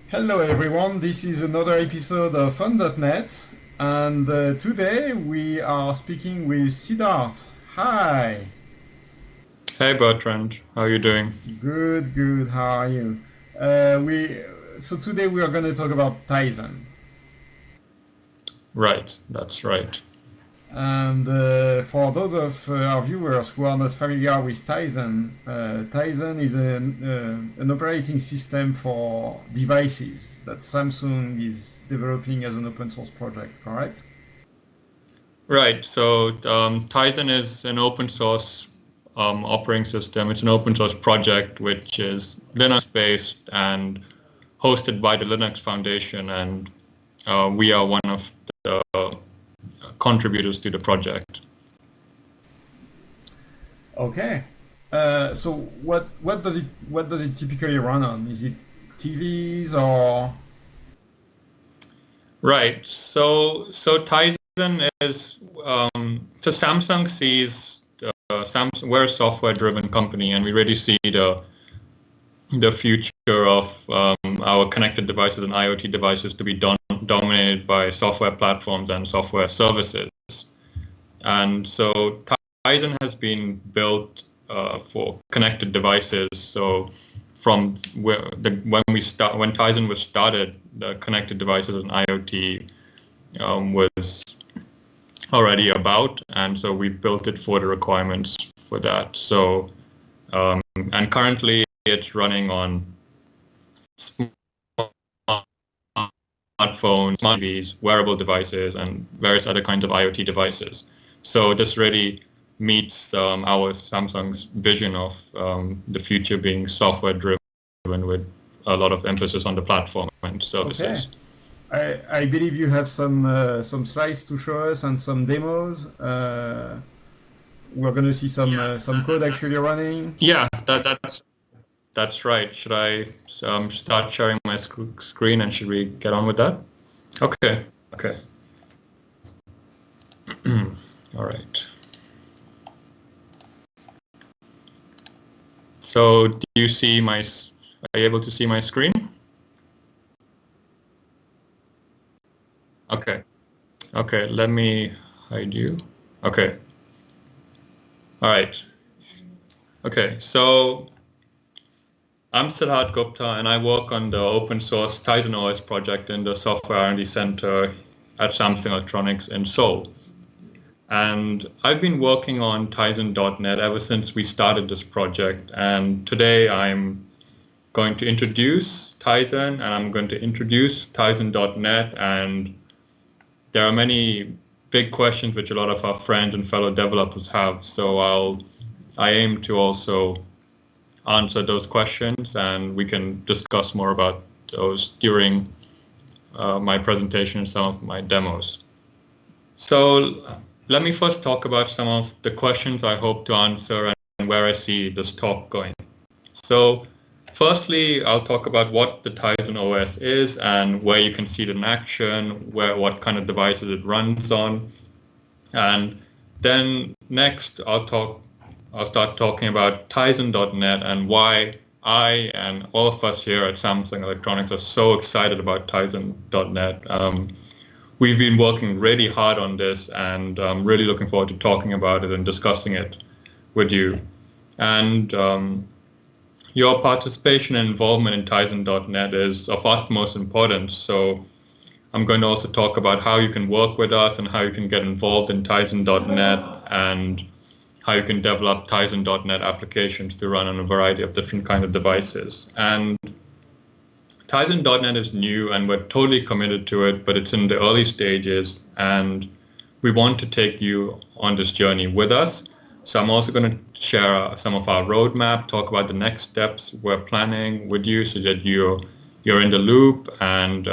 Hello everyone, this is another episode of Fun.net, and today we are speaking with Siddharth. Hi. Hey Bertrand, how are you doing? Good, good. How are you? We so today we are going to talk about Tizen. Right, that's right. And for those of our viewers who are not familiar with Tizen, Tizen is an operating system for devices that Samsung is developing as an open source project, correct? Right, so Tizen is an open source operating system. It's an open source project which is Linux-based and hosted by the Linux Foundation, and we are one of the contributors to the project. Okay. So what does it typically run on? Is it TVs or Right, so Tizen is so Samsung sees Samsung. We're a software-driven company, and we really see the future of our connected devices and IoT devices to be dominated by software platforms and software services. And so Tizen has been built for connected devices. So from when Tizen was started, the connected devices and IoT was already about, and so we built it for the requirements for that. So and currently it's running on smartphones, smart TVs, wearable devices, and various other kinds of IoT devices. So this really meets our Samsung's vision of the future being software driven with a lot of emphasis on the platform and okay? services. I believe you have some slides to show us and some demos. We're gonna see some code actually running. Yeah, that's right. Should I start sharing my screen and should we get on with that? Okay, okay. All right. So do you see are you able to see my screen? Okay. Okay, let me hide you. Okay. All right. Okay, so I'm Siddharth Gupta and I work on the open source Tizen OS project in the Software R&D Center at Samsung Electronics in Seoul. And I've been working on Tizen.net ever since we started this project. And today I'm going to introduce Tizen and I'm going to introduce Tizen.net. And there are many big questions which a lot of our friends and fellow developers have. So I aim to also answer those questions and we can discuss more about those during my presentation and some of my demos. So let me first talk about some of the questions I hope to answer and where I see this talk going. So firstly, I'll talk about what the Tizen OS is and where you can see it in action, what kind of devices it runs on. And then next, I'll start talking about Tizen.net and why I and all of us here at Samsung Electronics are so excited about Tizen.net. We've been working really hard on this and really looking forward to talking about it and discussing it with you. And your participation and involvement in Tizen.net is of utmost importance. So I'm going to also talk about how you can work with us and how you can get involved in Tizen.net and how you can develop Tizen.net applications to run on a variety of different kinds of devices. And Tizen.net is new and we're totally committed to it, but it's in the early stages and we want to take you on this journey with us. So I'm also going to share some of our roadmap, talk about the next steps we're planning with you so that you're in the loop and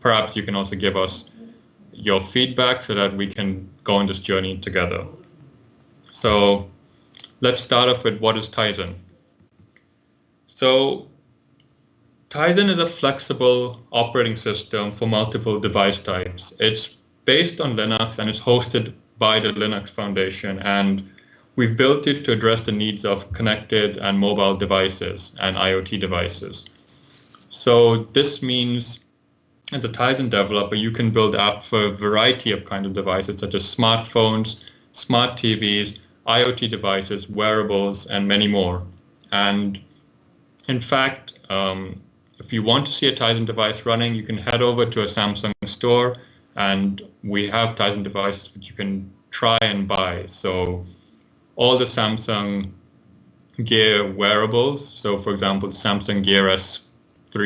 perhaps you can also give us your feedback so that we can go on this journey together. So let's start off with what is Tizen. So Tizen is a flexible operating system for multiple device types. It's based on Linux and is hosted by the Linux Foundation, and we've built it to address the needs of connected and mobile devices and IoT devices. So this means as a Tizen developer, you can build apps for a variety of kind of devices, such as smartphones, smart TVs, IoT devices, wearables, and many more. And in fact, if you want to see a Tizen device running, you can head over to a Samsung store, and we have Tizen devices which you can try and buy. So all the Samsung Gear wearables. So for example, the Samsung Gear S3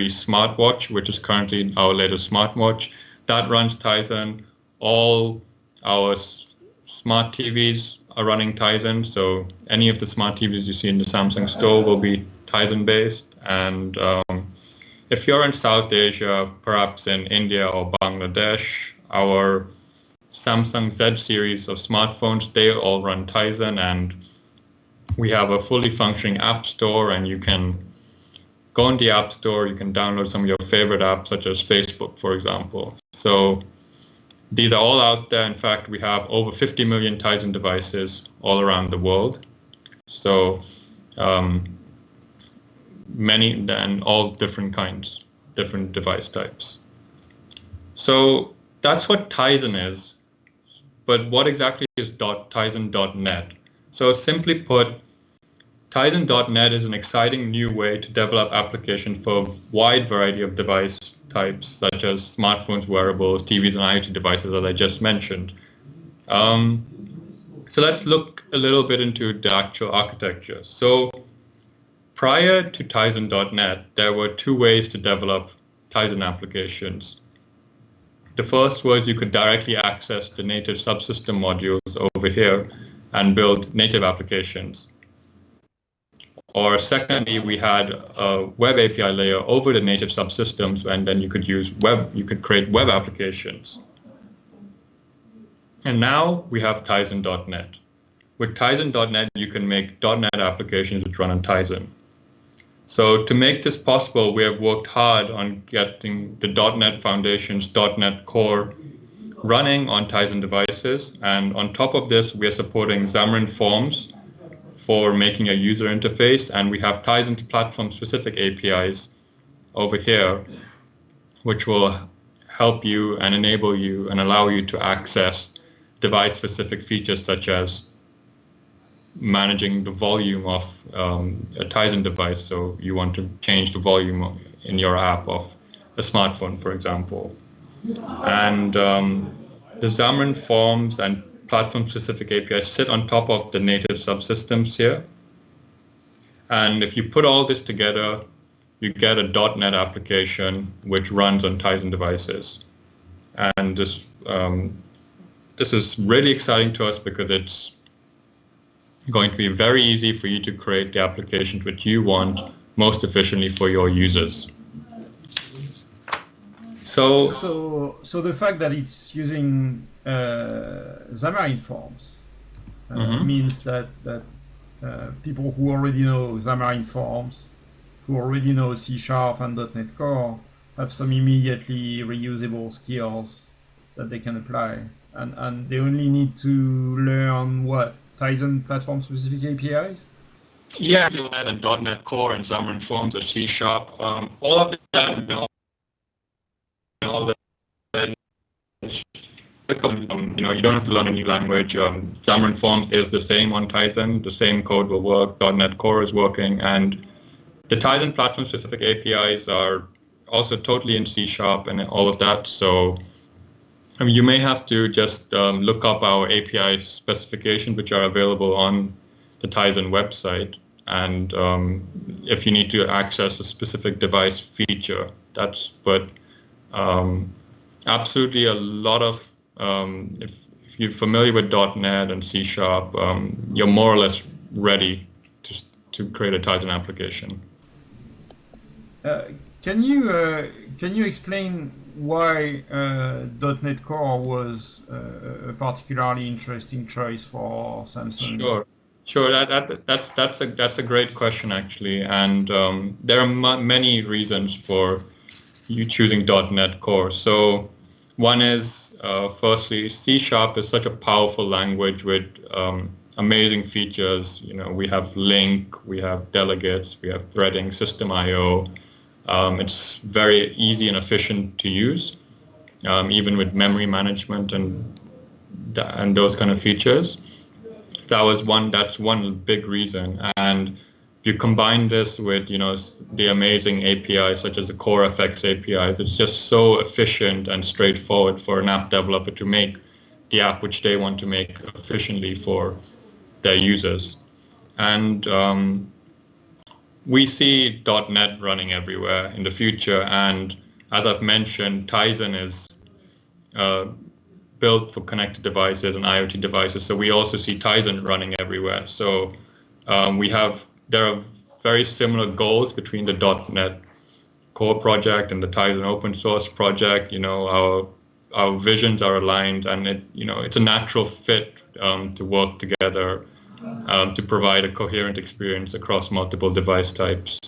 smartwatch, which is currently our latest smartwatch, that runs Tizen. All our smart TVs are running Tizen. So any of the smart TVs you see in the Samsung store will be Tizen based. And if you're in South Asia, perhaps in India or Bangladesh, our Samsung Z series of smartphones, they all run Tizen, and we have a fully functioning app store, and you can go on the app store, you can download some of your favorite apps such as Facebook, for example. So these are all out there. In fact, we have over 50 million Tizen devices all around the world. So many, and all different kinds, different device types. So that's what Tizen is. But what exactly is Tizen.net? So simply put, Tizen.net is an exciting new way to develop applications for a wide variety of device types, such as smartphones, wearables, TVs, and IoT devices, as I just mentioned. So let's look a little bit into the actual architecture. So prior to Tizen.net, there were two ways to develop Tizen applications. The first was you could directly access the native subsystem modules over here and build native applications. Or secondly, we had a web API layer over the native subsystems, and then you could create web applications. And now we have Tizen.net. With Tizen.net, you can make .NET applications which run on Tizen. So to make this possible, we have worked hard on getting the .NET Foundations, .NET Core running on Tizen devices. And on top of this, we are supporting Xamarin Forms for making a user interface, and we have Tizen's platform-specific APIs over here, which will help you and enable you and allow you to access device-specific features such as managing the volume of a Tizen device. So you want to change the volume in your app of a smartphone, for example. And the Xamarin Forms and platform-specific APIs sit on top of the native subsystems here. And if you put all this together, you get a .NET application which runs on Tizen devices. And this is really exciting to us because it's going to be very easy for you to create the applications which you want most efficiently for your users. So the fact that it's using Xamarin Forms means that people who already know Xamarin Forms, who already know C# and .NET Core, have some immediately reusable skills that they can apply, and they only need to learn what Tizen platform-specific APIs. Yeah, you add a .NET Core and Xamarin Forms or C#. All of that, all that. You don't have to learn a new language. Xamarin Forms is the same on Tizen. The same code will work. .NET Core is working, and the Tizen platform-specific APIs are also totally in C# and all of that. So you may have to just look up our API specifications, which are available on the Tizen website. And if you need to access a specific device feature, but absolutely a lot of, if you're familiar with .NET and C#, you're more or less ready to create a Tizen application. Can you explain why .NET Core was a particularly interesting choice for Samsung? Sure. That's a great question actually, and there are many reasons for you choosing .NET Core. So one is firstly, C# is such a powerful language with amazing features. We have link, we have delegates, we have threading, system I/O. It's very easy and efficient to use, even with memory management and those kind of features. That's one big reason. And if you combine this with, the amazing APIs such as the CoreFX APIs, it's just so efficient and straightforward for an app developer to make the app which they want to make efficiently for their users. And we see .NET running everywhere in the future. And as I've mentioned, Tizen is uh, built for connected devices and IoT devices. So we also see Tizen running everywhere. So there are very similar goals between the .NET Core project and the Tizen open source project. Our visions are aligned, and it's a natural fit to work together to provide a coherent experience across multiple device types.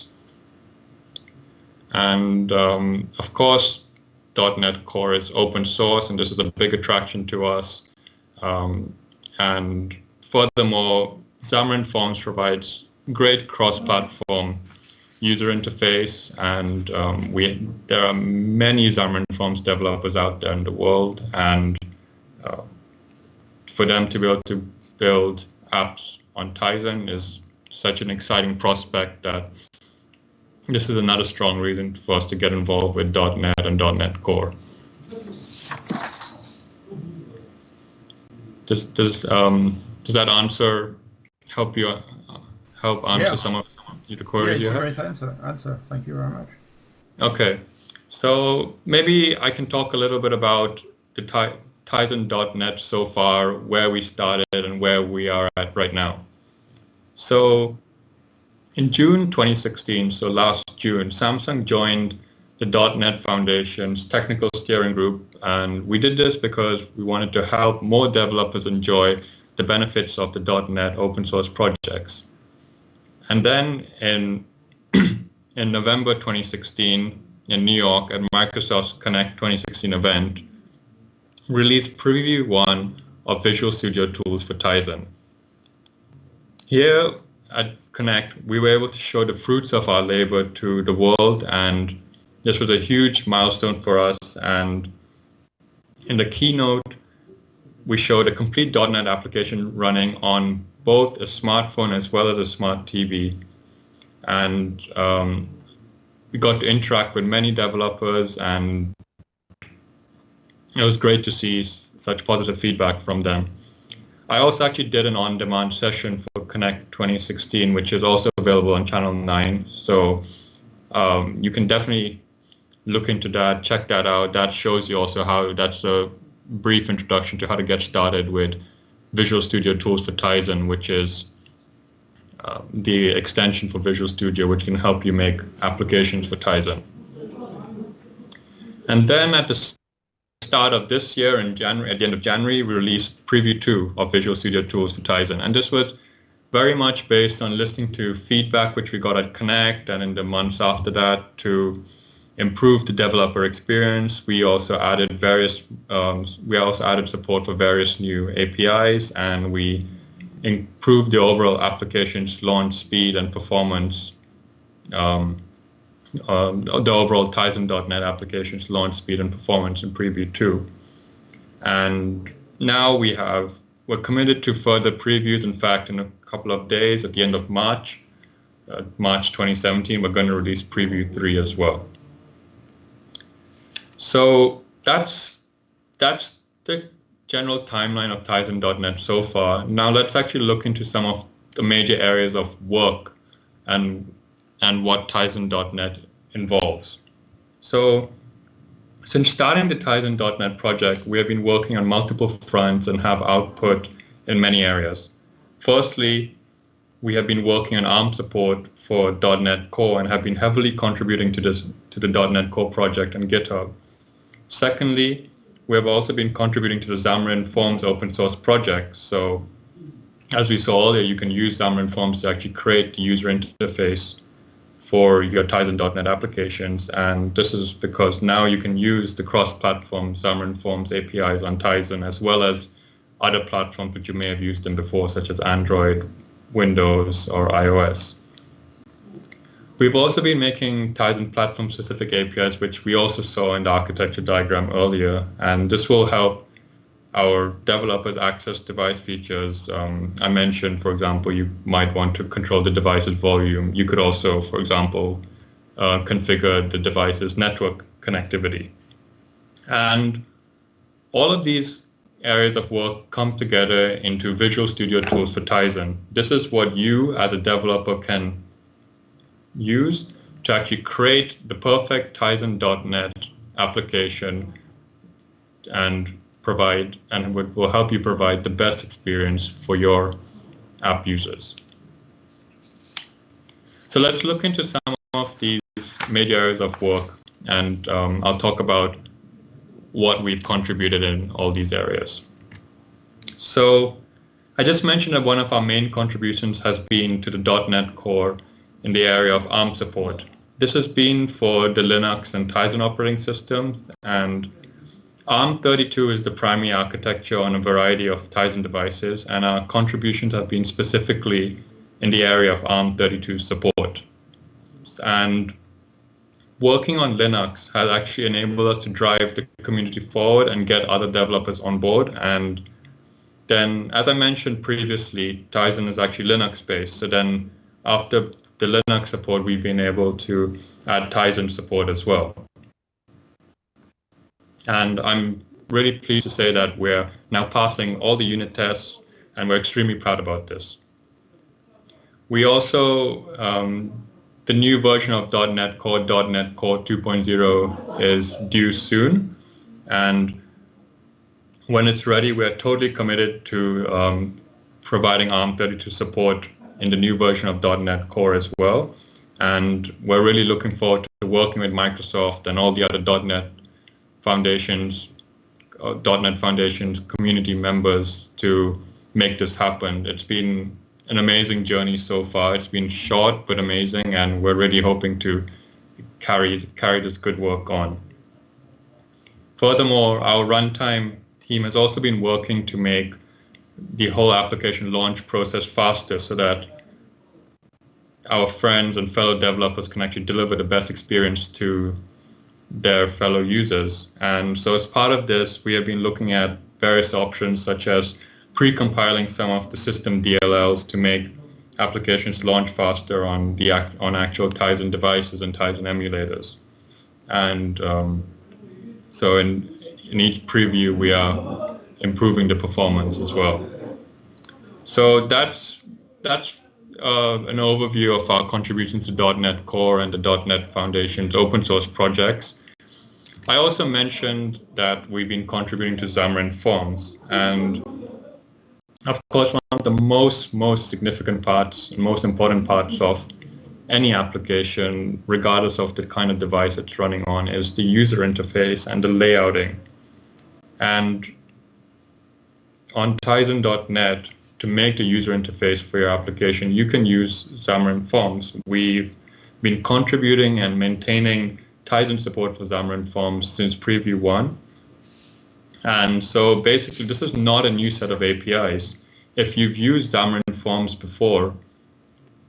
And of course, .NET Core is open source, and this is a big attraction to us. And furthermore, Xamarin Forms provides great cross-platform user interface, and there are many Xamarin Forms developers out there in the world, and for them to be able to build apps on Tizen is such an exciting prospect that this is another strong reason for us to get involved with .NET and .NET Core. Does that answer help answer some of the queries you have? Yeah, it's a great answer. Thank you very much. Okay, so maybe I can talk a little bit about the Tizen.NET so far, where we started and where we are at right now. So in June 2016, so last June, Samsung joined the .NET Foundation's technical steering group, and we did this because we wanted to help more developers enjoy the benefits of the .NET open source projects. And then in November 2016 in New York at Microsoft's Connect 2016 event, released Preview 1 of Visual Studio Tools for Tizen. Here at Connect, we were able to show the fruits of our labor to the world, and this was a huge milestone for us. And in the keynote, we showed a complete .NET application running on both a smartphone as well as a smart TV. And we got to interact with many developers, and it was great to see such positive feedback from them. I also actually did an on-demand session for Connect 2016, which is also available on Channel 9. So you can definitely look into that, check that out. That shows you also that's a brief introduction to how to get started with Visual Studio Tools for Tizen, which is the extension for Visual Studio, which can help you make applications for Tizen. And then at the start of this year in January, at the end of January, we released Preview 2 of Visual Studio Tools for Tizen. And this was very much based on listening to feedback which we got at Connect and in the months after that to improve the developer experience. We also added support for various new APIs, and we improved the overall application's launch speed and performance. The overall Tizen.NET application's launch speed and performance in Preview 2. And now we're committed to further previews. In fact, in a couple of days, at the end of March 2017, we're going to release Preview 3 as well. So that's the general timeline of Tizen.NET so far. Now let's actually look into some of the major areas of work and what Tizen.NET involves. So since starting the Tizen.NET project, we have been working on multiple fronts and have output in many areas. Firstly, we have been working on ARM support for .NET Core and have been heavily contributing to the .NET Core project on GitHub. Secondly, we have also been contributing to the Xamarin Forms open source project. So as we saw earlier, you can use Xamarin Forms to actually create the user interface for your Tizen.NET applications. And this is because now you can use the cross-platform Xamarin Forms APIs on Tizen, as well as other platforms that you may have used them before, such as Android, Windows, or iOS. We've also been making Tizen platform-specific APIs, which we also saw in the architecture diagram earlier, and this will help our developers access device features. I mentioned, for example, you might want to control the device's volume. You could also, for example, configure the device's network connectivity. And all of these areas of work come together into Visual Studio tools for Tizen. This is what you as a developer can use to actually create the perfect Tizen.NET application and will help you provide the best experience for your app users. So let's look into some of these major areas of work, and I'll talk about what we've contributed in all these areas. So I just mentioned that one of our main contributions has been to the .NET Core in the area of ARM support. This has been for the Linux and Tizen operating systems, and ARM32 is the primary architecture on a variety of Tizen devices, and our contributions have been specifically in the area of ARM32 support. And working on Linux has actually enabled us to drive the community forward and get other developers on board. And then, as I mentioned previously, Tizen is actually Linux-based. So then after the Linux support, we've been able to add Tizen support as well. And I'm really pleased to say that we're now passing all the unit tests, and we're extremely proud about this. We also, the new version of .NET Core 2.0 is due soon. And when it's ready, we're totally committed to providing ARM32 support in the new version of .NET Core as well. And we're really looking forward to working with Microsoft and all the other .NET Foundations community members to make this happen. It's been an amazing journey so far. It's been short but amazing, and we're really hoping to carry this good work on. Furthermore, our runtime team has also been working to make the whole application launch process faster so that our friends and fellow developers can actually deliver the best experience to their fellow users. And so as part of this, we have been looking at various options such as pre-compiling some of the system DLLs to make applications launch faster on actual Tizen devices and Tizen emulators. And so in each preview, we are improving the performance as well. So that's an overview of our contributions to .NET Core and the .NET Foundation's open source projects. I also mentioned that we've been contributing to Xamarin Forms, and of course, one of the most significant parts and most important parts of any application, regardless of the kind of device it's running on, is the user interface and the layouting. And on Tizen.net, to make the user interface for your application, you can use Xamarin Forms. We've been contributing and maintaining Tizen support for Xamarin Forms since Preview 1. And so basically, this is not a new set of APIs. If you've used Xamarin Forms before,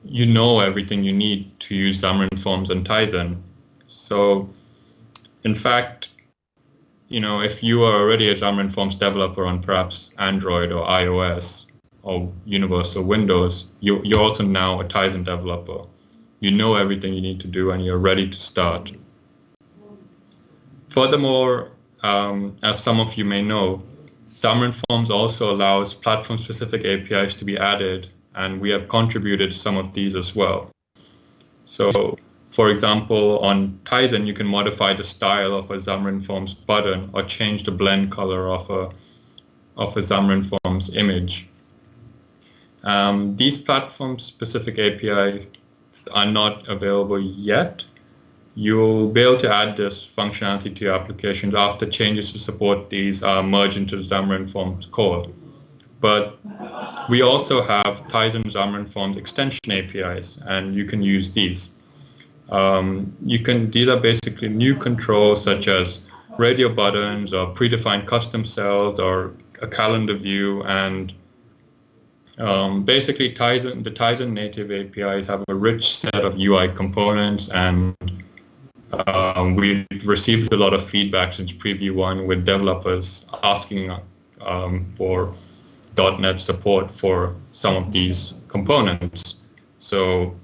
you know everything you need to use Xamarin Forms and Tizen. So in fact, if you are already a Xamarin Forms developer on perhaps Android or iOS or Universal Windows, you're also now a Tizen developer. You know everything you need to do and you're ready to start. Furthermore, as some of you may know, Xamarin Forms also allows platform-specific APIs to be added, and we have contributed some of these as well. So, for example, on Tizen, you can modify the style of a Xamarin Forms button or change the blend color of a Xamarin Forms image. These platform-specific APIs are not available yet. You'll be able to add this functionality to your applications after changes to support these are merged into Xamarin Forms core. But we also have Tizen Xamarin Forms extension APIs, and you can use these. These are basically new controls such as radio buttons or predefined custom cells or a calendar view, and Basically, the Tizen native APIs have a rich set of UI components, and we've received a lot of feedback since Preview 1 with developers asking for .NET support for some of these components. So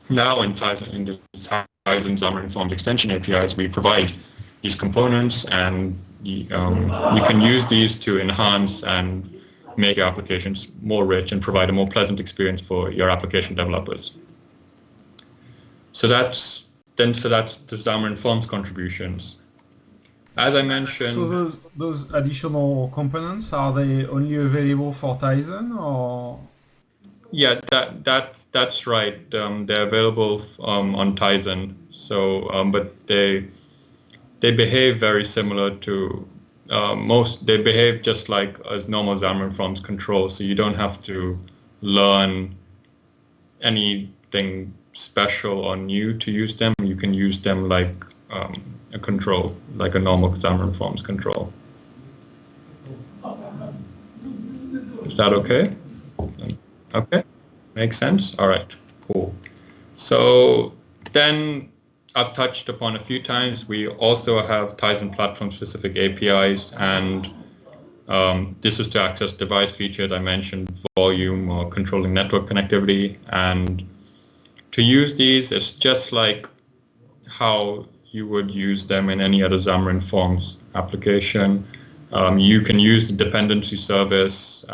now in the Tizen Xamarin Forms extension APIs, we provide these components, and you can use these to enhance and make your applications more rich and provide a more pleasant experience for your application developers. So that's the Xamarin Forms contributions. As I mentioned. So those additional components, are they only available for Tizen, or? Yeah, that's right. They're available on Tizen. So, but they behave very similar to they behave just like as normal Xamarin Forms control. So you don't have to learn anything special or new to use them. You can use them like a control, like a normal Xamarin Forms control. Is that okay? Okay, makes sense. All right, cool. So then I've touched upon a few times, we also have Tizen platform-specific APIs, and this is to access device features. I mentioned volume or controlling network connectivity, and to use these, it's just like how you would use them in any other Xamarin Forms application. You can use the dependency service,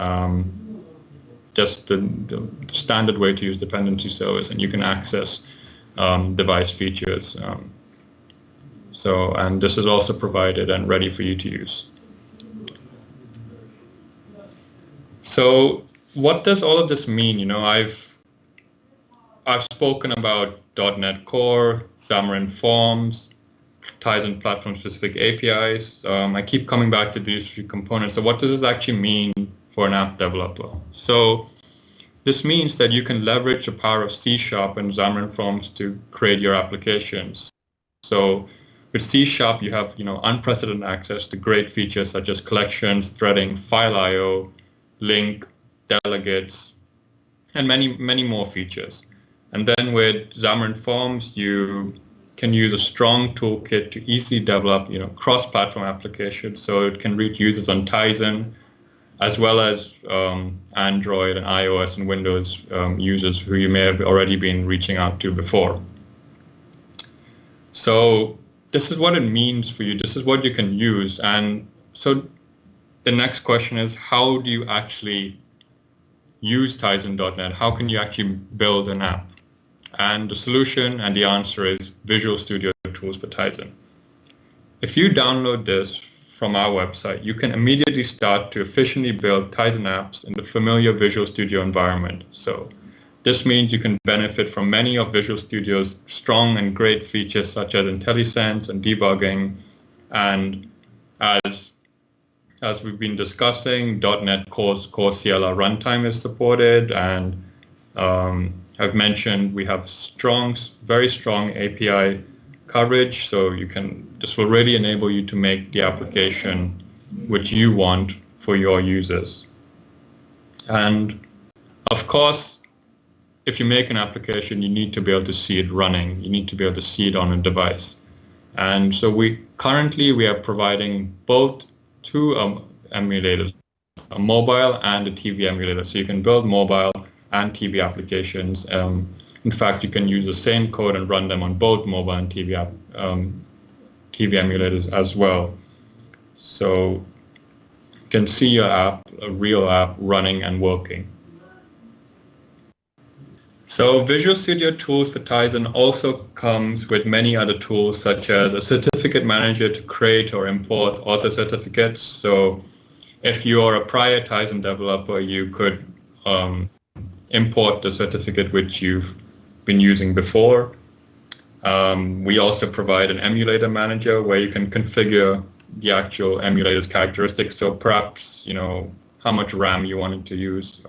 just the standard way to use dependency service, and you can access device features. And this is also provided and ready for you to use. So what does all of this mean? You know, I've spoken about .NET Core, Xamarin Forms, Tizen platform-specific APIs. I keep coming back to these three components. So what does this actually mean for an app developer? So this means that you can leverage the power of C# and Xamarin Forms to create your applications. So with C# you have unprecedented access to great features such as collections, threading, file I/O, link, delegates, and many more features. And then with Xamarin Forms, you can use a strong toolkit to easily develop cross-platform applications. So it can reach users on Tizen, as well as Android and iOS and Windows users who you may have already been reaching out to before. So this is what it means for you. This is what you can use. And so the next question is, how do you actually use Tizen.NET? How can you actually build an app? And the solution and the answer is Visual Studio Tools for Tizen. If you download this from our website, you can immediately start to efficiently build Tizen apps in the familiar Visual Studio environment. So this means you can benefit from many of Visual Studio's strong and great features such as IntelliSense and debugging. And as we've been discussing, .NET Core's Core CLR runtime is supported, and I've mentioned we have very strong API coverage, so this will really enable you to make the application which you want for your users. And of course, if you make an application, you need to be able to see it running. You need to be able to see it on a device. And so we are providing both two emulators, a mobile and a TV emulator. So you can build mobile and TV applications. In fact, you can use the same code and run them on both mobile and TV emulators as well. So you can see your app, a real app, running and working. So Visual Studio Tools for Tizen also comes with many other tools, such as a certificate manager to create or import author certificates. So if you are a prior Tizen developer, you could import the certificate which you've been using before. We also provide an emulator manager where you can configure the actual emulator's characteristics. So perhaps, how much RAM you wanted to use.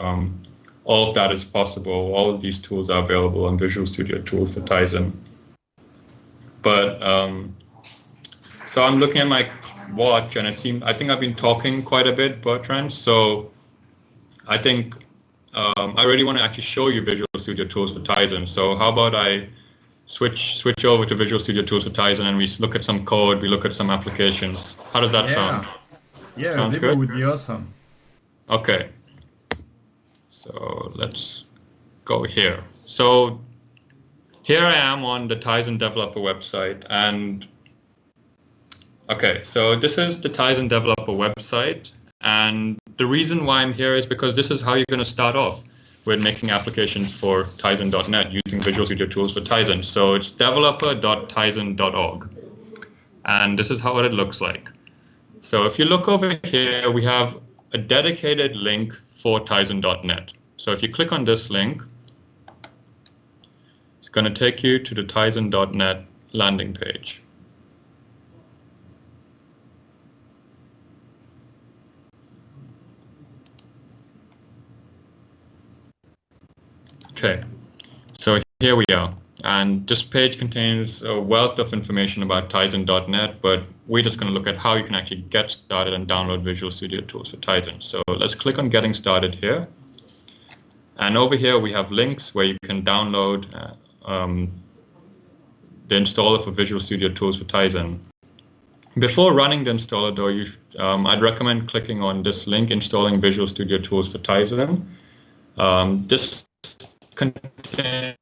All of that is possible. All of these tools are available on Visual Studio Tools for Tizen. But so I'm looking at my watch, and I think I've been talking quite a bit, Bertrand. So I think I really want to actually show you Visual Studio Tools for Tizen. So how about I switch over to Visual Studio Tools for Tizen and we look at some code, we look at some applications. How does that sound? Yeah. Yeah, a Sounds demo good? would be awesome. Okay. So let's go here. So here I am on the Tizen developer website, and okay, so this is the Tizen developer website, and the reason why I'm here is because this is how you're going to start off with making applications for Tizen.net using Visual Studio Tools for Tizen. So it's developer.tizen.org, and this is how it looks like. So if you look over here, we have a dedicated link for Tizen.net. So if you click on this link, it's going to take you to the Tizen.net landing page. Okay, so here we are. And this page contains a wealth of information about Tizen.net, but we're just going to look at how you can actually get started and download Visual Studio Tools for Tizen. So let's click on Getting Started here. And over here we have links where you can download the installer for Visual Studio Tools for Tizen. Before running the installer though, I'd recommend clicking on this link, Installing Visual Studio Tools for Tizen. This contains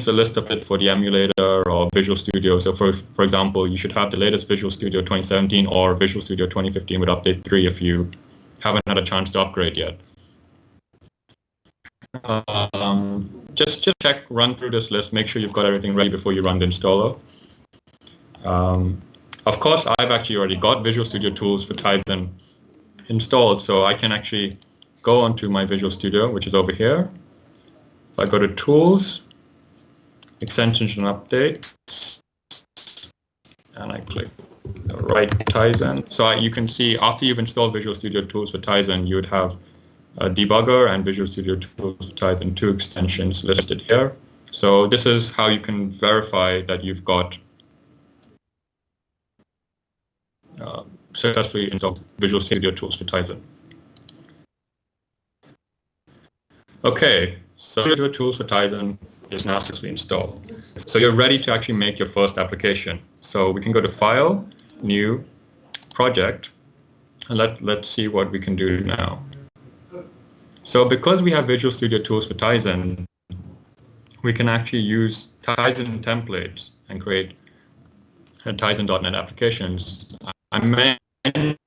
a list of it for the emulator or Visual Studio. So for example, you should have the latest Visual Studio 2017 or Visual Studio 2015 with update 3 if you haven't had a chance to upgrade yet. Just check, run through this list, make sure you've got everything ready before you run the installer. Of course, I've actually already got Visual Studio Tools for Tizen installed, so I can actually go onto my Visual Studio, which is over here. If I go to Tools, Extensions and Updates, and I click Write Tizen. So you can see after you've installed Visual Studio Tools for Tizen, you would have a debugger and Visual Studio Tools for Tizen 2 extensions listed here. So this is how you can verify that you've got successfully installed Visual Studio Tools for Tizen. Okay, so Visual Tools for Tizen is now successfully installed. So you're ready to actually make your first application. So we can go to File, New, Project, and let's see what we can do now. So because we have Visual Studio Tools for Tizen, we can actually use Tizen templates and create Tizen.net applications. I mentioned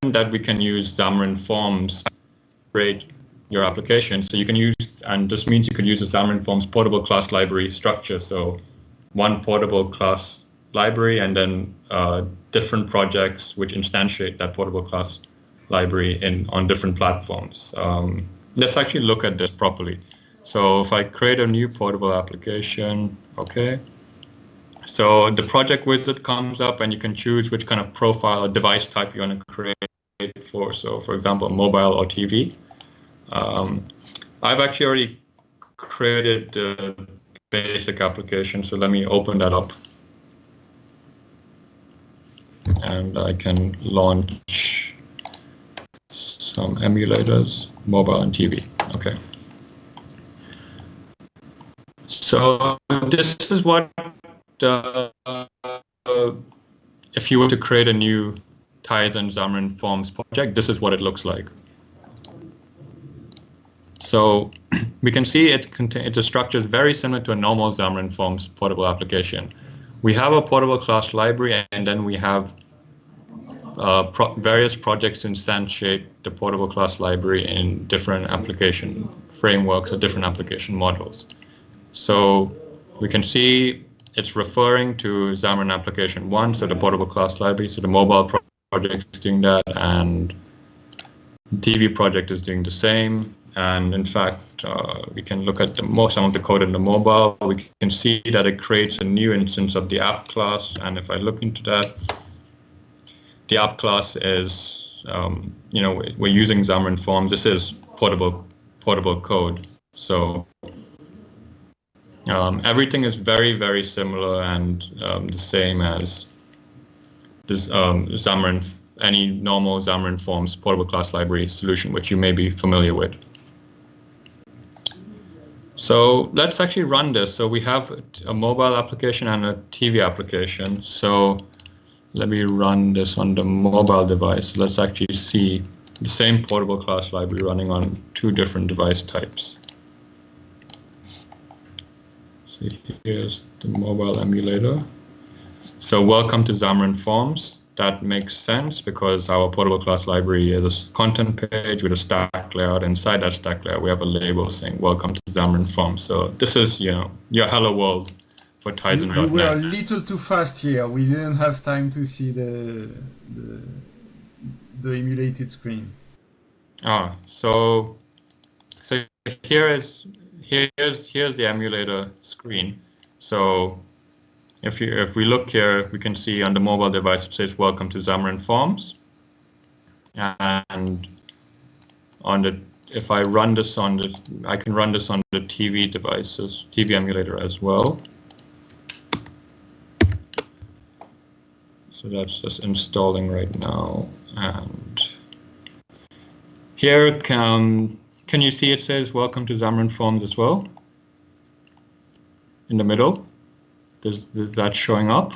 that we can use Xamarin Forms to create your application. So you can use, and this means you can use the Xamarin Forms portable class library structure. So one portable class library and then different projects which instantiate that portable class library on different platforms. Let's actually look at this properly. So if I create a new portable application, okay. So the project wizard comes up and you can choose which kind of profile or device type you want to create for. So for example, mobile or TV. I've actually already created the basic application, so let me open that up. And I can launch some emulators, mobile and TV. Okay. So this is what, if you were to create a new Tizen Xamarin Forms project, this is what it looks like. So we can see the structure is very similar to a normal Xamarin Forms portable application. We have a portable class library, and then we have various projects instantiate the portable class library in different application frameworks or different application models. So we can see it's referring to Xamarin Application 1, so the portable class library. So the mobile project is doing that, and TV project is doing the same. And in fact, we can look at some of the code in the mobile. We can see that it creates a new instance of the app class. And if I look into that, the app class is, we're using Xamarin Forms. This is portable code. So everything is very, very similar and the same as this Xamarin, any normal Xamarin Forms portable class library solution, which you may be familiar with. So let's actually run this. So we have a mobile application and a TV application. So let me run this on the mobile device. Let's actually see the same portable class library running on two different device types. So here's the mobile emulator. So welcome to Xamarin Forms. That makes sense because our portable class library is a content page with a stack layout. Inside that stack layout, we have a label saying welcome to Xamarin Forms. So this is, your hello world for You were a Tizen.net. little too fast here. We didn't have time to see the emulated screen. So here's the emulator screen. So if we look here, we can see on the mobile device it says welcome to Xamarin Forms, and if I run this I can run this on the TV devices, TV emulator as well. So that's just installing right now, and here can you see it says welcome to Xamarin Forms as well in the middle? Is that showing up?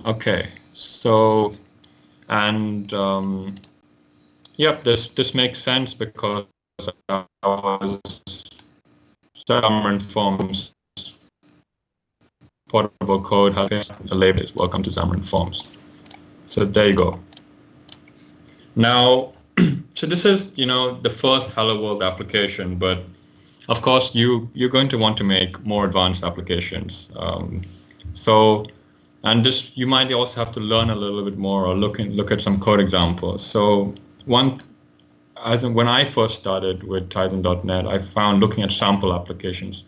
Okay, so, and yep, this makes sense because our Xamarin Forms portable code has the label is welcome to Xamarin Forms. So there you go. Now, so this is, the first Hello World application, but of course you're going to want to make more advanced applications. And this, you might also have to learn a little bit more or look at some code examples. So when I first started with Tizen.net, I found looking at sample applications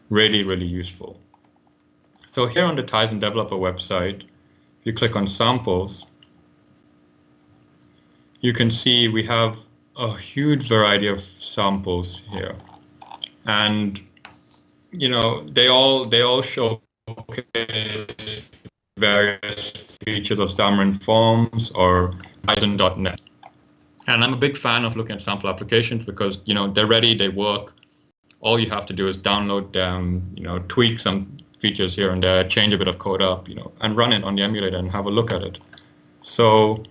really, really useful. So here on the Tizen developer website, if you click on samples, you can see we have a huge variety of samples here. And, they all showcase various features of Xamarin Forms or Tizen.net. And I'm a big fan of looking at sample applications because, they're ready, they work. All you have to do is download them, tweak some features here and there, change a bit of code up, and run it on the emulator and have a look at it. So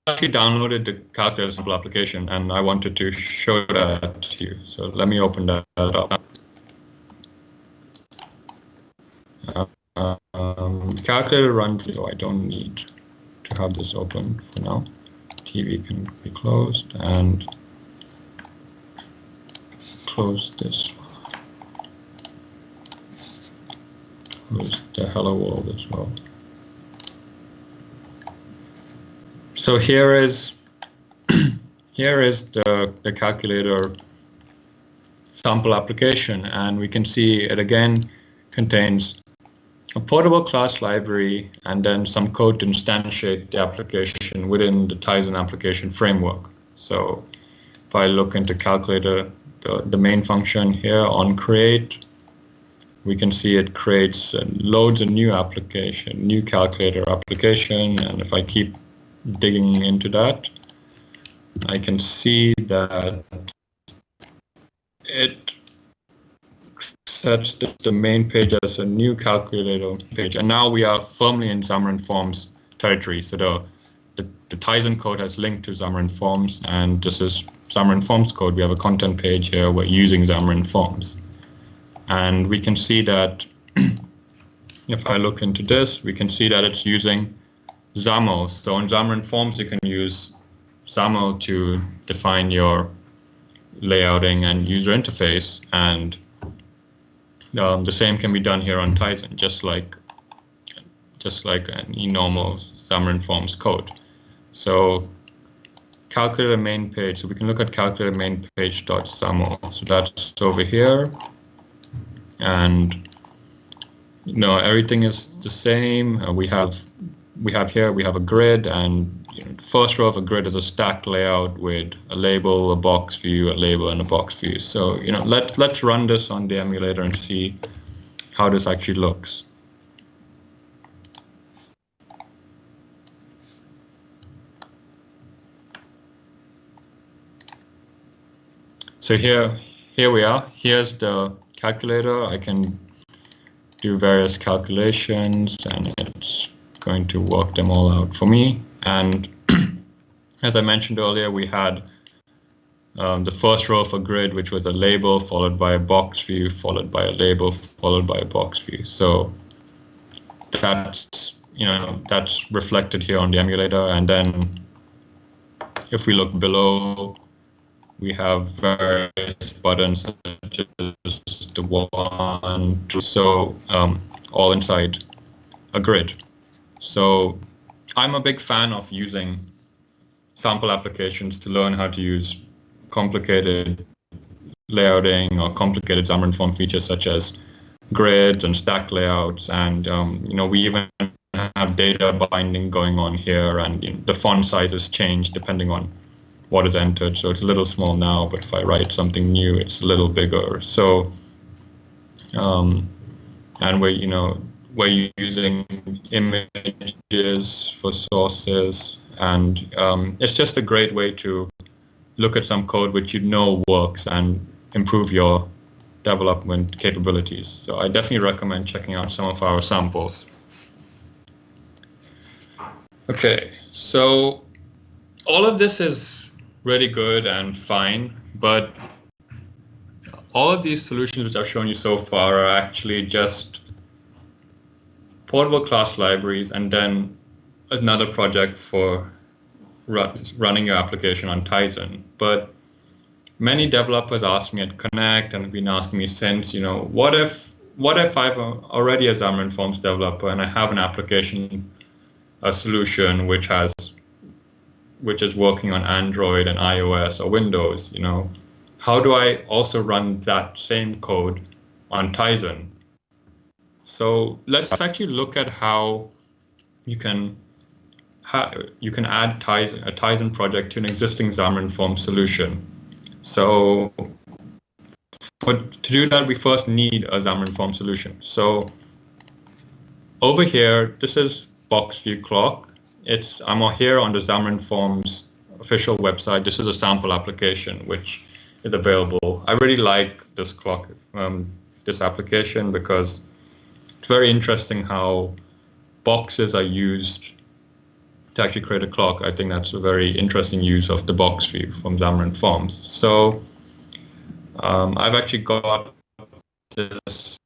I actually downloaded the calculator sample application and I wanted to show that to you. So let me open that up. The calculator runs, so I don't need to have this open for now. TV can be closed and close this. Close the hello world as well. So here is the calculator sample application, and we can see it again contains a portable class library and then some code to instantiate the application within the Tizen application framework. So if I look into calculator, the main function here on create, we can see it creates and loads a new calculator application, and if I keep digging into that, I can see that it sets the main page as a new calculator page, and now we are firmly in Xamarin Forms territory. So the Tizen code has linked to Xamarin Forms, and this is Xamarin Forms code. We have a content page here. We're using Xamarin Forms, and we can see that if I look into this, we can see that it's using XAML. So in Xamarin Forms, you can use XAML to define your layouting and user interface, and the same can be done here on Tizen, just like any normal Xamarin Forms code. So calculator main page. So we can look at calculator main page.xaml. So that's over here, and everything is the same. We have a grid, and the first row of a grid is a stack layout with a label, a box view, a label, and a box view. So let's run this on the emulator and see how this actually looks. So here we are. Here's the calculator. I can do various calculations, and it's going to work them all out for me. And as I mentioned earlier, we had the first row of a grid, which was a label, followed by a box view, followed by a label, followed by a box view. So that's reflected here on the emulator. And then if we look below, we have various buttons such as the one, two, so all inside a grid. So I'm a big fan of using sample applications to learn how to use complicated layouting or complicated Xamarin Form features such as grids and stack layouts, and we even have data binding going on here, and the font sizes change depending on what is entered. So it's a little small now, but if I write something new, it's a little bigger. So and we're using images for sources, and it's just a great way to look at some code which works and improve your development capabilities. So I definitely recommend checking out some of our samples. Okay, so all of this is really good and fine, but all of these solutions which I've shown you so far are actually just portable class libraries and then another project for running your application on Tizen. But many developers ask me at Connect and have been asking me since, what if I'm already a Xamarin Forms developer and I have an application, a solution which is working on Android and iOS or Windows, how do I also run that same code on Tizen? So let's actually look at how you can add a Tizen project to an existing Xamarin Forms solution. So to do that, we first need a Xamarin Forms solution. So over here, this is box view clock. I'm here on the Xamarin Forms official website. This is a sample application which is available. I really like this clock, this application, because it's very interesting how boxes are used to actually create a clock. I think that's a very interesting use of the box view from Xamarin Forms. So I've actually got this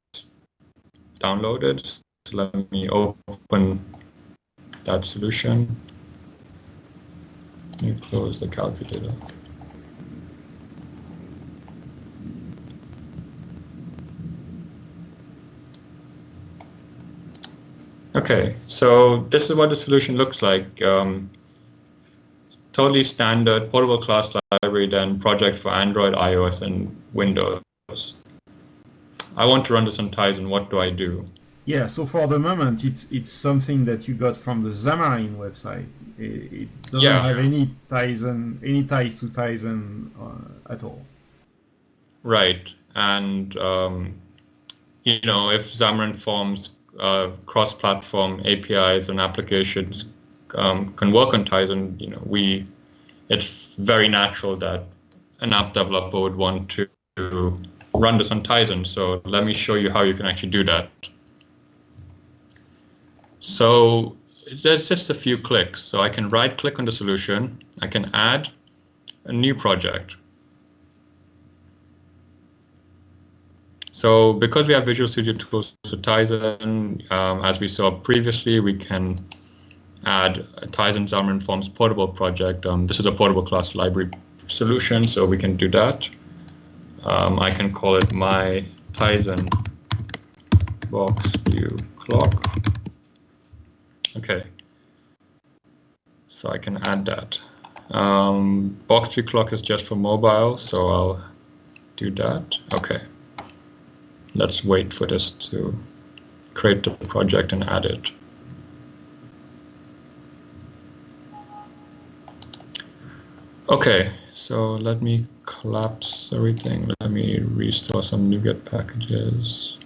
downloaded. So let me open that solution. Let me close the calculator. Okay, so this is what the solution looks like. Totally standard portable class library, then project for Android, iOS, and Windows. I want to run this on Tizen. What do I do? Yeah, so for the moment, it's something that you got from the Xamarin website. It doesn't have any ties to Tizen at all. Right, and if Xamarin Forms cross-platform APIs and applications can work on Tizen, it's very natural that an app developer would want to run this on Tizen. So let me show you how you can actually do that. So there's just a few clicks. So I can right-click on the solution. I can add a new project. So because we have Visual Studio Tools to Tizen, as we saw previously, we can add a Tizen Xamarin Forms portable project. This is a portable class library solution, so we can do that. I can call it my Tizen box view clock. Okay, so I can add that. Box view clock is just for mobile, so I'll do that. Okay. Let's wait for this to create the project and add it. Okay, so let me collapse everything. Let me restore some NuGet packages.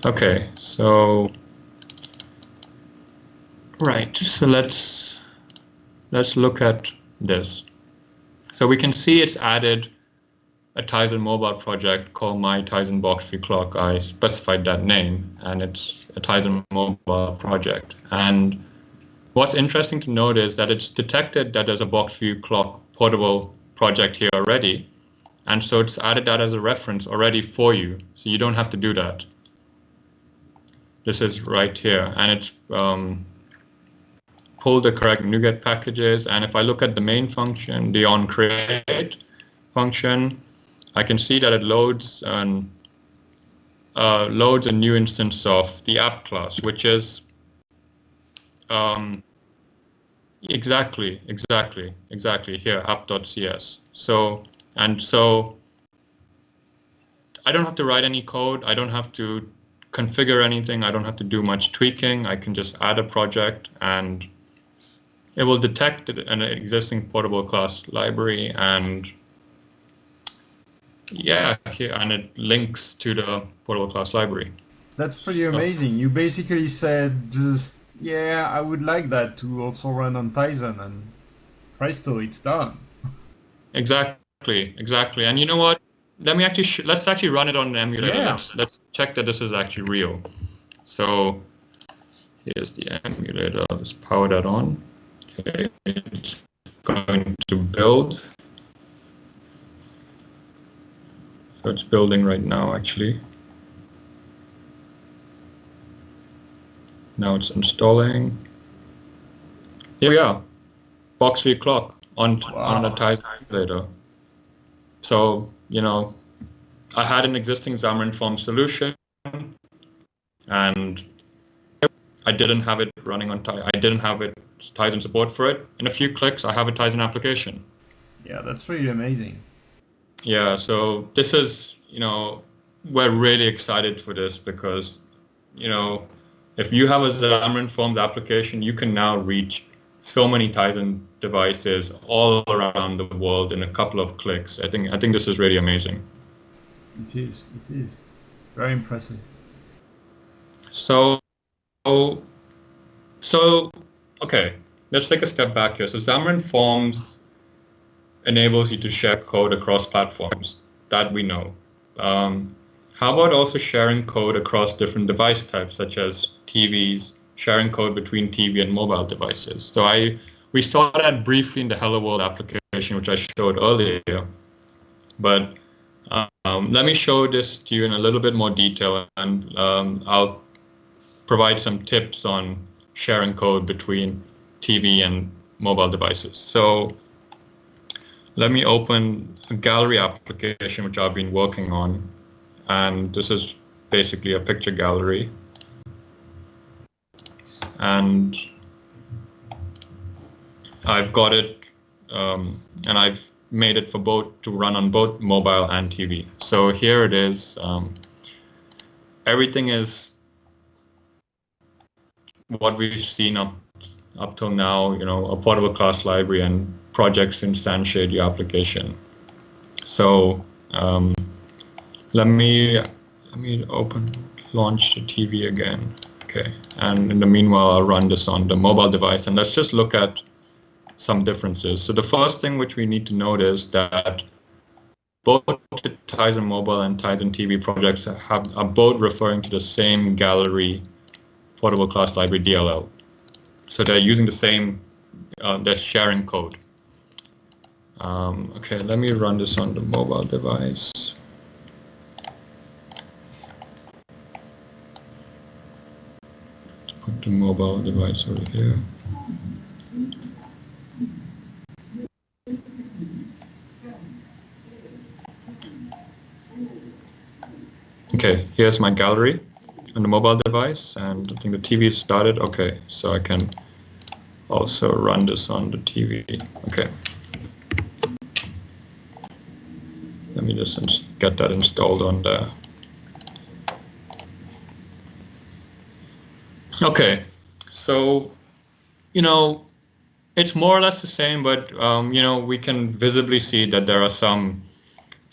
Okay, so right, so let's let's look at this. So we can see it's added a Tizen mobile project called My Tizen Box View Clock. I specified that name, and it's a Tizen mobile project. And what's interesting to note is that it's detected that there's a Box View Clock portable project here already, and so it's added that as a reference already for you, so you don't have to do that. This is right here, and it's pulled the correct NuGet packages. And if I look at the main function, the onCreate function, I can see that it loads a new instance of the app class, which is exactly here, app.cs. So I don't have to write any code. I don't have to configure anything. I don't have to do much tweaking. I can just add a project, and it will detect an existing portable class library, and yeah, here, and it links to the portable class library. That's pretty amazing. You basically said just, yeah, I would like that to also run on Tizen, and presto, it's done. Exactly. And you know what? Let me actually let's actually run it on an emulator. Yeah. Let's check that this is actually real. So here's the emulator. Let's power that on. Okay, it's going to build. So it's building right now, actually. Now it's installing. Here we are, Box View Clock on a Tizen emulator. So, you know, I had an existing Xamarin Form solution, and I didn't have it running on Tizen. I didn't have it Tizen support for it. In a few clicks, I have a Tizen application. Yeah, that's really amazing. Yeah, so this is, we're really excited for this because, if you have a Xamarin Forms application, you can now reach so many Tizen devices all around the world in a couple of clicks. I think this is really amazing. It is. Very impressive. So, okay, let's take a step back here. So Xamarin Forms enables you to share code across platforms. That we know. How about also sharing code across different device types, such as TVs, sharing code between TV and mobile devices? So we saw that briefly in the Hello World application, which I showed earlier. But let me show this to you in a little bit more detail, and I'll provide some tips on sharing code between TV and mobile devices. So let me open a gallery application which I've been working on, and this is basically a picture gallery, and I've got it and I've made it to run on both mobile and TV. So here it is. Everything is what we've seen up till now, a portable class library and projects instantiate your application. So let me launch the TV again. Okay, and in the meanwhile, I'll run this on the mobile device, and let's just look at some differences. So the first thing which we need to note is that both the Tizen mobile and Tizen TV projects are both referring to the same gallery portable class library DLL. So they're using the same, they're sharing code. Okay, let me run this on the mobile device. Put the mobile device over here. Okay, here's my gallery on the mobile device, and I think the TV is started. Okay, so I can also run this on the TV. Okay. Let me just get that installed on there. Okay, so, it's more or less the same, but, we can visibly see that there are some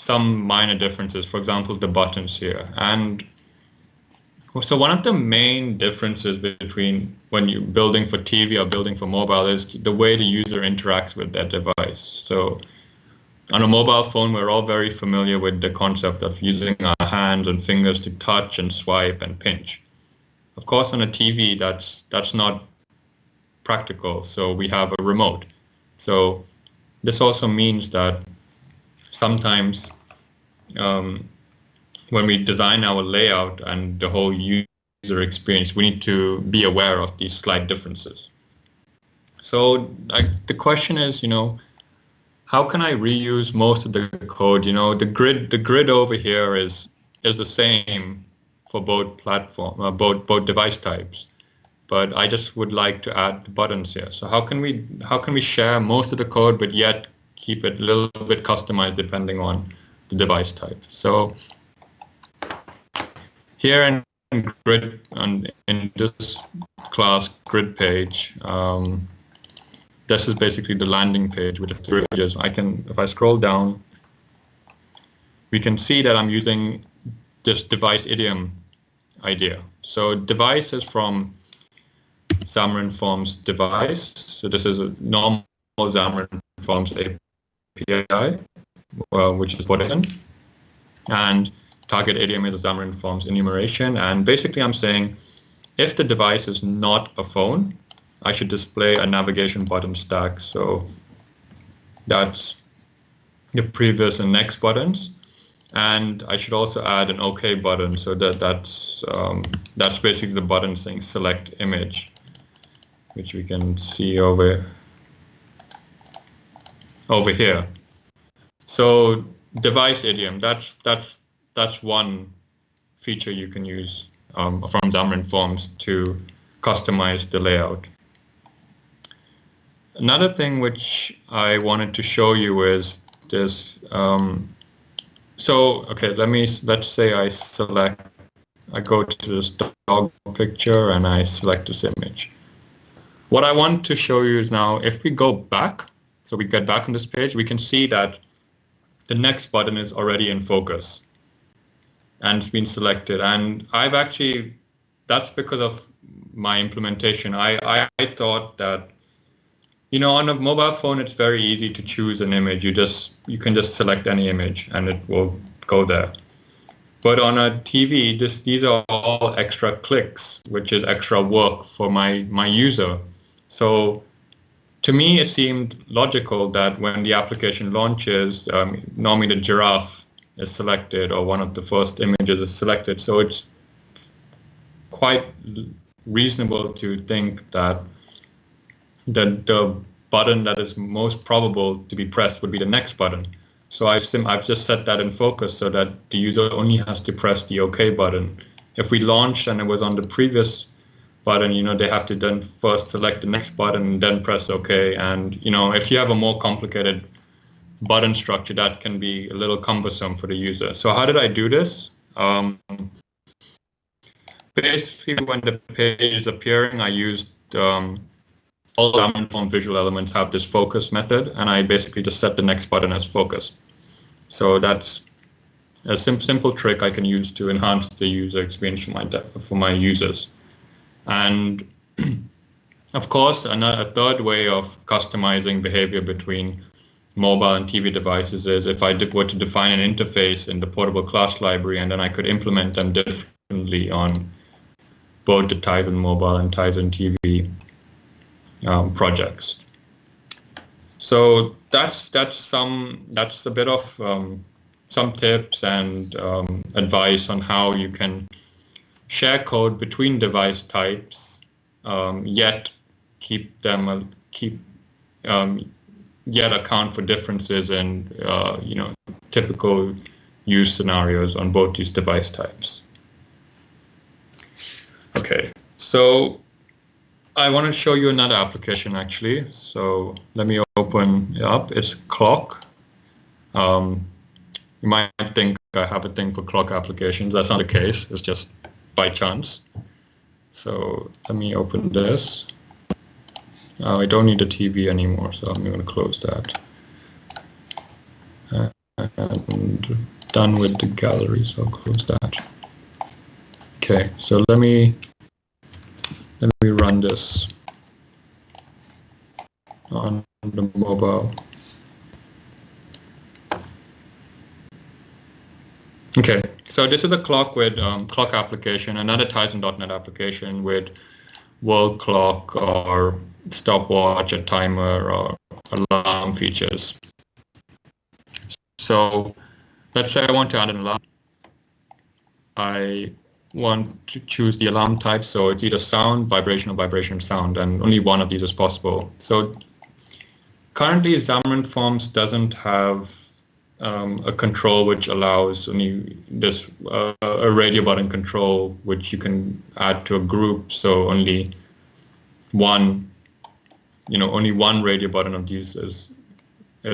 minor differences. For example, the buttons here. And So one of the main differences between when you're building for TV or building for mobile is the way the user interacts with that device. So on a mobile phone, we're all very familiar with the concept of using our hands and fingers to touch and swipe and pinch. Of course, on a TV, that's not practical. So we have a remote. So this also means that sometimes when we design our layout and the whole user experience, we need to be aware of these slight differences. So the question is, how can I reuse most of the code? The grid over here is the same for both both device types, but I just would like to add buttons here. So how can we share most of the code but yet keep it a little bit customized depending on the device type? So here in grid in this class grid page, this is basically the landing page with the 3 pages. If I scroll down, we can see that I'm using this device idiom idea. So device is from Xamarin Forms device. So this is a normal Xamarin Forms API, which is what it is. And target idiom is a Xamarin Forms enumeration. And basically I'm saying if the device is not a phone, I should display a navigation button stack. So that's the previous and next buttons. And I should also add an OK button. So that's basically the button saying select image, which we can see over here. So device idiom, that's one feature you can use from Xamarin Forms to customize the layout. Another thing which I wanted to show you is this. Okay, let's say I go to this dog picture and I select this image. What I want to show you is now, if we go back, so we get back on this page, we can see that the next button is already in focus and it's been selected. And that's because of my implementation. I thought that, on a mobile phone, it's very easy to choose an image. You can just select any image and it will go there. But on a TV, these are all extra clicks, which is extra work for my user. So to me, it seemed logical that when the application launches, normally the giraffe is selected or one of the first images is selected. So it's quite reasonable to think that the button that is most probable to be pressed would be the next button. So I've just set that in focus so that the user only has to press the OK button. If we launched and it was on the previous button, they have to then first select the next button and then press OK. And, if you have a more complicated button structure, that can be a little cumbersome for the user. So how did I do this? Basically, when the page is appearing, I used all Xamarin Form visual elements have this focus method, and I basically just set the next button as focus. So that's a simple trick I can use to enhance the user experience for my users. And of course, a third way of customizing behavior between mobile and TV devices is if I were to define an interface in the portable class library, and then I could implement them differently on both the Tizen mobile and Tizen TV projects. So that's a bit of some tips and advice on how you can share code between device types, yet yet account for differences in typical use scenarios on both these device types. Okay, so I want to show you another application actually. So let me open it up. It's clock. You might think I have a thing for clock applications. That's not the case. It's just by chance. So let me open this. I don't need a TV anymore, so I'm going to close that. And done with the gallery, so I'll close that. Okay, so let me run this on the mobile. Okay, so this is a clock with clock application, another Tizen.NET application with world clock or stopwatch, a timer, or alarm features. So let's say I want to add an alarm. I want to choose the alarm type, so it's either sound, vibration, or vibration sound, and only one of these is possible. So currently, Xamarin Forms doesn't have a control which allows only this a radio button control, which you can add to a group. So only one, only one radio button of these is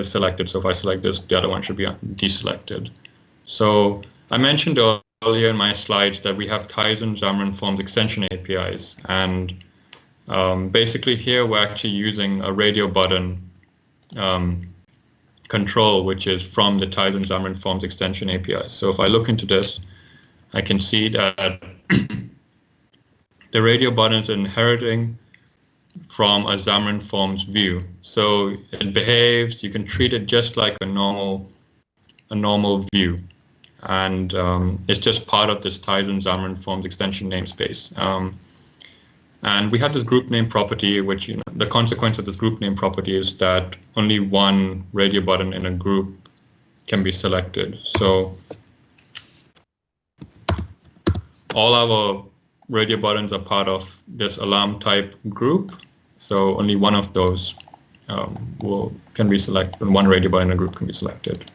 selected. So if I select this, the other one should be deselected. So I mentioned earlier in my slides that we have Tizen Xamarin Forms extension APIs, and basically here we're actually using a radio button control, which is from the Tizen Xamarin Forms extension APIs. So if I look into this, I can see that the radio button is inheriting from a Xamarin Forms view. So it behaves, you can treat it just like a normal view. And it's just part of this Tizen Xamarin Forms extension namespace. And we have this group name property, which the consequence of this group name property is that only one radio button in a group can be selected. So all our radio buttons are part of this alarm type group. So only one of those can be selected, and one radio button in a group can be selected.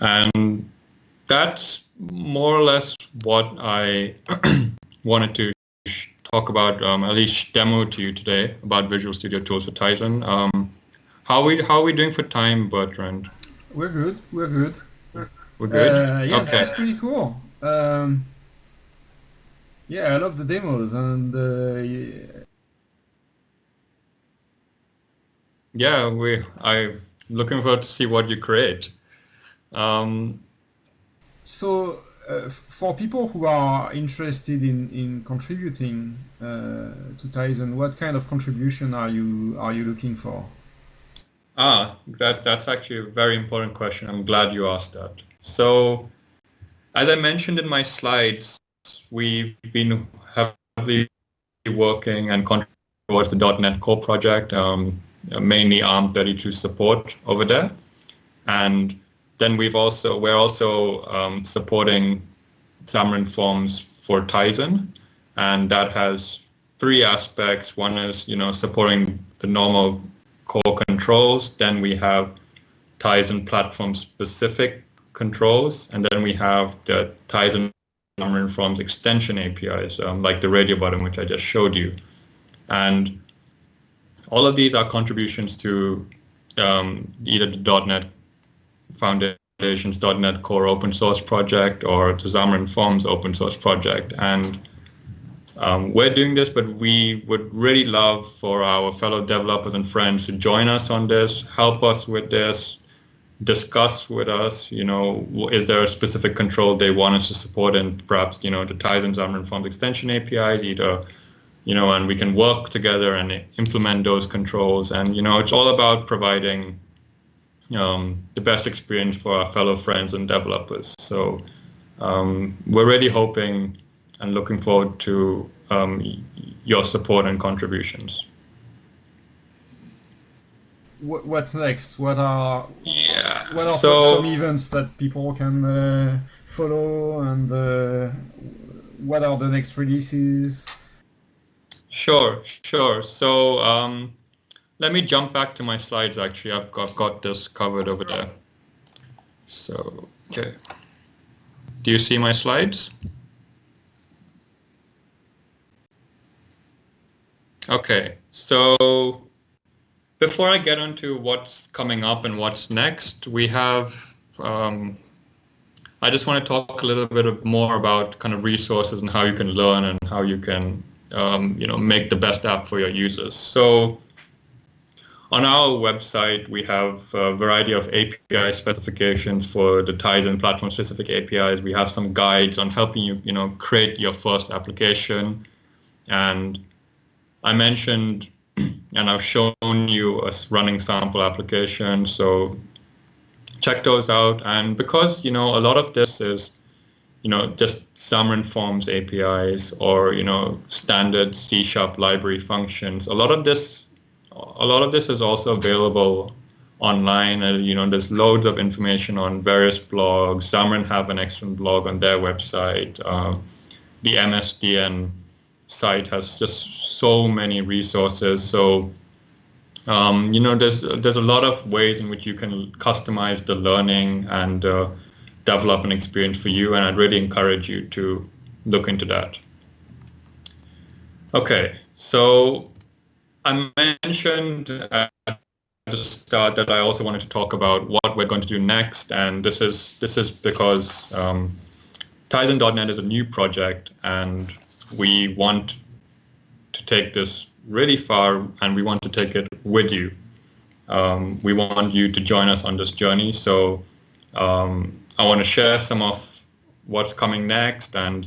And that's more or less what I wanted to talk about, at least demo to you today about Visual Studio Tools for Tizen. How are we doing for time, Bertrand? We're good. We're good. We're good? Yeah, okay. This is pretty cool. Yeah, I love the demos, and yeah, I'm looking forward to see what you create. So, for people who are interested in contributing to Tizen, what kind of contribution are you looking for? That's actually a very important question. I'm glad you asked that. So, as I mentioned in my slides, we've been heavily working and contributing towards the .NET Core project, mainly ARM32 support over there, and then we're also supporting Xamarin Forms for Tizen, and that has three aspects. One is supporting the normal core controls. Then we have Tizen platform specific controls, and then we have the Tizen Xamarin Forms extension APIs, like the radio button, which I just showed you. And all of these are contributions to either the .NET Foundation's .NET Core open source project or the Xamarin Forms open source project. And we're doing this, but we would really love for our fellow developers and friends to join us on this, help us with this, discuss with us, is there a specific control they want us to support, and perhaps, the Tizen Xamarin Forms extension APIs, either, and we can work together and implement those controls. And, it's all about providing the best experience for our fellow friends and developers. So we're really hoping and looking forward to your support and contributions. What's next? What are so, some events that people can follow, and what are the next releases? Sure. So let me jump back to my slides. Actually, I've got this covered over there. So, okay. Do you see my slides? Okay, so before I get into what's coming up and what's next, we have, I just want to talk a little bit more about kind of resources and how you can learn and how you can, make the best app for your users. So On our website, we have a variety of API specifications for the Tizen platform-specific APIs. We have some guides on helping you, create your first application. And I mentioned, and I've shown you a running sample application. So check those out. And because, a lot of this is, just Xamarin Forms APIs or, standard C# library functions, a lot of this is also available online. There's loads of information on various blogs. Xamarin have an excellent blog on their website. The MSDN site has just so many resources. So, there's a lot of ways in which you can customize the learning and develop an experience for you. And I'd really encourage you to look into that. Okay, so I mentioned at the start that I also wanted to talk about what we're going to do next, and this is because Tizen.net is a new project, and we want to take this really far, and we want to take it with you. We want you to join us on this journey. So I want to share some of what's coming next, and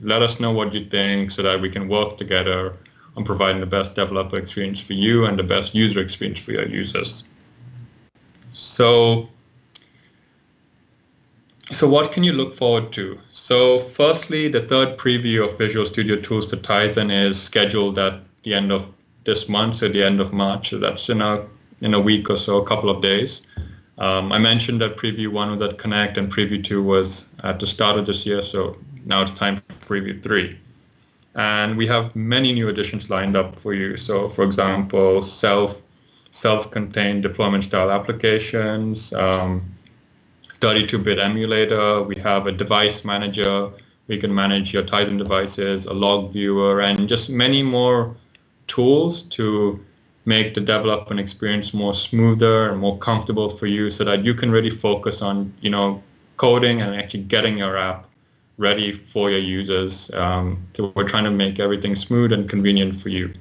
let us know what you think so that we can work together on providing the best developer experience for you and the best user experience for your users. So what can you look forward to? So firstly, the third preview of Visual Studio Tools for Tizen is scheduled at the end of this month, so the end of March. So that's in a week or so, a couple of days. I mentioned that preview 1 was at Connect and preview 2 was at the start of this year. So now it's time for preview 3. And we have many new additions lined up for you. So for example, self-contained deployment style applications, 32-bit emulator. We have a device manager. We can manage your Tizen devices, a log viewer, and just many more tools to make the development experience more smoother and more comfortable for you so that you can really focus on, coding and actually getting your app ready for your users. So we're trying to make everything smooth and convenient for you.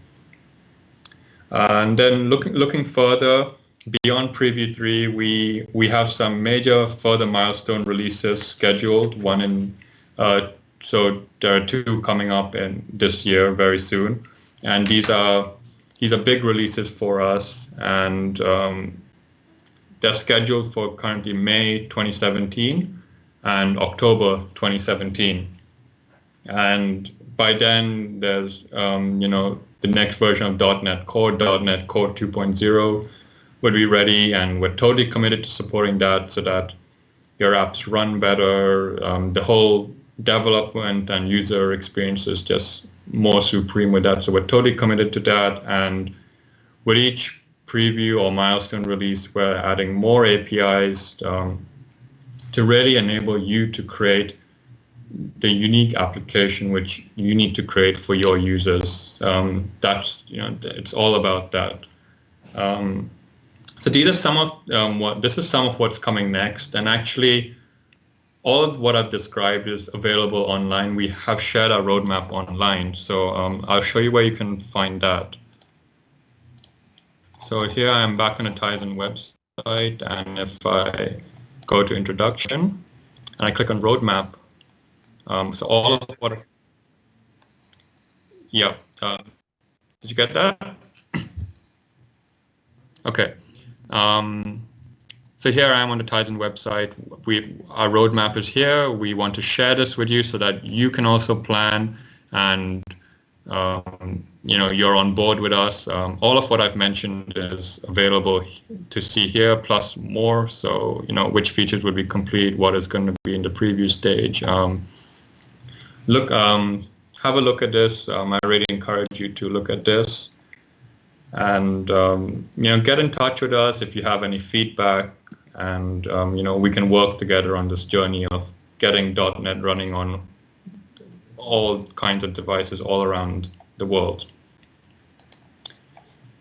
And then looking further, beyond Preview 3, we have some major further milestone releases scheduled. So there are 2 coming up in this year very soon, and these are big releases for us, and they're scheduled for currently May 2017 and October 2017. And by then, there's the next version of .NET Core 2.0 would be ready, and we're totally committed to supporting that so that your apps run better. The whole development and user experience is just more supreme with that. So we're totally committed to that, and with each preview or milestone release, we're adding more APIs to really enable you to create the unique application which you need to create for your users. It's all about that. So these are some of what's coming next, and actually all of what I've described is available online. We have shared our roadmap online, so I'll show you where you can find that. So here I am back on the Tizen website, and if I go to Introduction and I click on Roadmap, so all of what, yeah, did you get that? Okay. So here I am on the Tizen website. Our roadmap is here. We want to share this with you so that you can also plan and you're on board with us. All of what I've mentioned is available to see here, plus more. So which features would be complete, what is going to be in the preview stage. Have a look at this. I really encourage you to look at this. And get in touch with us if you have any feedback, and we can work together on this journey of getting .NET running on all kinds of devices all around the world.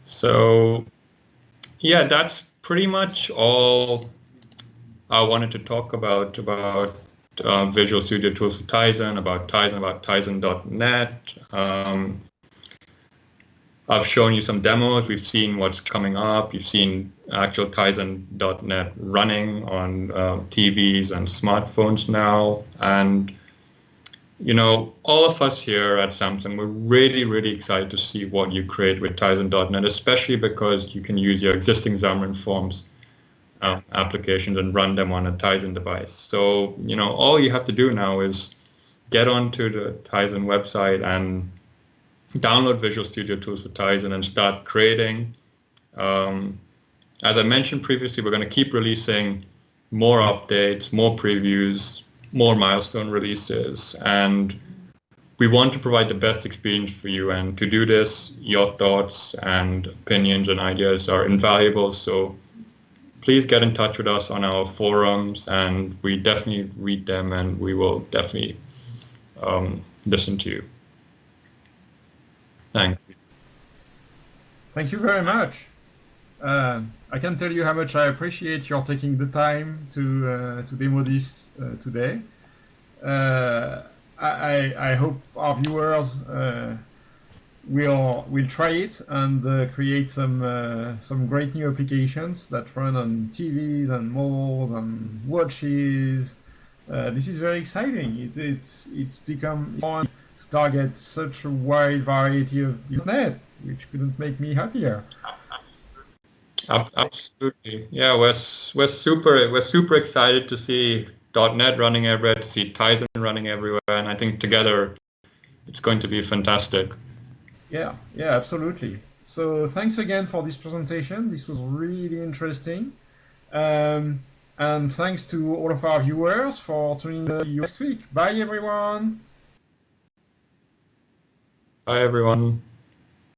So yeah, that's pretty much all I wanted to talk about Visual Studio Tools for Tizen, about Tizen.net. I've shown you some demos. We've seen what's coming up. You've seen actual Tizen.net running on TVs and smartphones now. And, you know, all of us here at Samsung, we're really, really excited to see what you create with Tizen.net, especially because you can use your existing Xamarin Forms applications and run them on a Tizen device. So, you know, all you have to do now is get onto the Tizen website and download Visual Studio Tools for Tizen and start creating. As I mentioned previously, we're going to keep releasing more updates, more previews, more milestone releases, and we want to provide the best experience for you. And to do this, your thoughts and opinions and ideas are invaluable. So please get in touch with us on our forums, and we definitely read them, and we will definitely listen to you. Thanks. Thank you very much. I can tell you how much I appreciate your taking the time to demo this today. I hope our viewers will try it and create some great new applications that run on TVs and mobiles and watches. This is very exciting. It's become fun to target such a wide variety of .NET, which couldn't make me happier. Absolutely. Yeah, we're super excited to see .NET running everywhere, to see Tizen running everywhere, and I think together it's going to be fantastic. Yeah, absolutely. So thanks again for this presentation. This was really interesting. And thanks to all of our viewers for tuning in next week. Bye, everyone. Bye, everyone.